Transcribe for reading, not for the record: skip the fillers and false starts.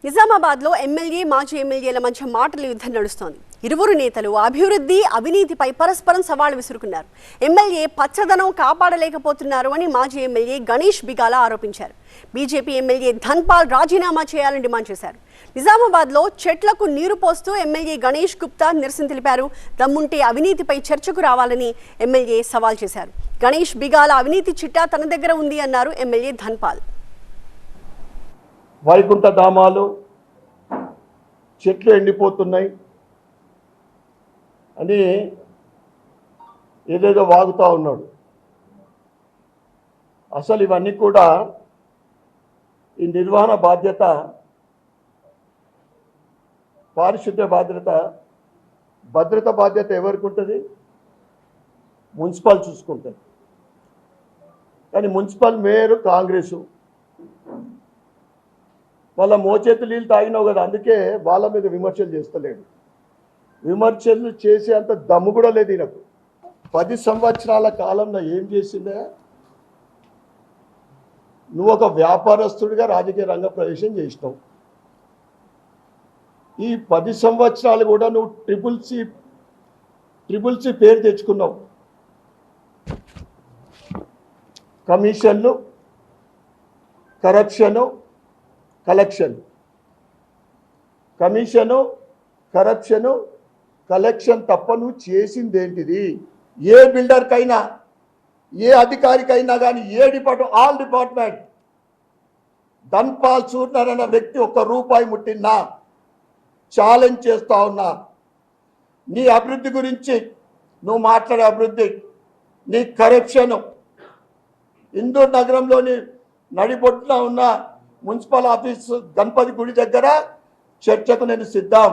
నిజామాబాద్ లో ఎమ్మెల్యే మాజీ ఎమ్మెల్యేల మధ్య మాటల యుద్ధం నడుస్తోంది. ఇరువురు నేతలు అభివృద్ధి అవినీతిపై పరస్పరం సవాళ్లు విసురుకున్నారు. ఎమ్మెల్యే పచ్చదనం కాపాడలేకపోతున్నారు అని మాజీ ఎమ్మెల్యే గణేష్ బిగాల ఆరోపించారు. బీజేపీ ఎమ్మెల్యే ధన్పాల్ రాజీనామా చేయాలని డిమాండ్ చేశారు. నిజామాబాద్ లో చెట్లకు నీరు పోస్తూ ఎమ్మెల్యే గణేష్ గుప్తా నిరసన తెలిపారు. దమ్ముంటే అవినీతిపై చర్చకు రావాలని ఎమ్మెల్యే సవాల్ చేశారు. గణేష్ బిగాల అవినీతి చిట్టా తన దగ్గర ఉంది అన్నారు ఎమ్మెల్యే ధన్పాల్. వైకుంఠ ధామాలు చెట్లు ఎండిపోతున్నాయి అని ఏదేదో వాగుతూ ఉన్నాడు. అసలు ఇవన్నీ కూడా ఈ నిర్వహణ బాధ్యత, పారిశుద్ధ్య భద్రత బాధ్యత ఎవరికి ఉంటుంది? మున్సిపల్ చూసుకుంటుంది. కానీ మున్సిపల్ మేయర్ కాంగ్రెసు, వాళ్ళ మోచేతులు నీళ్ళు తాగినావు కదా, అందుకే వాళ్ళ మీద విమర్శలు చేస్తలేడు. విమర్శలు చేసే అంత దమ్ము కూడా లేదు ఈయనకు. 10 సంవత్సరాల కాలంలో ఏం చేసిందే? నువ్వు ఒక వ్యాపారస్తుడిగా రాజకీయ రంగ ప్రవేశం చేసినావు. ఈ 10 సంవత్సరాలు కూడా నువ్వు ట్రిపుల్ సి పేరు తెచ్చుకున్నావు. కమిషన్లు, corruption, collection. Commission, corruption, collection తప్ప నువ్వు చేసింది ఏంటిది? ఏ బిల్డర్కైనా, ఏ అధికారికైనా కానీ, ఆల్ డిపార్ట్మెంట్ ధన్పాల్ సూర్నర్ అన్న వ్యక్తి ₹1 ముట్టినా ఛాలెంజ్ చేస్తా ఉన్నా. నీ అభివృద్ధి గురించి నువ్వు మాట్లాడే అభివృద్ధి, నీ కరప్షను, ఇందూరు నగరంలోని నడిబొట్టున ఉన్న మున్సిపల్ ఆఫీసు గణపతి గుడి దగ్గర చర్చకు నేను సిద్ధం.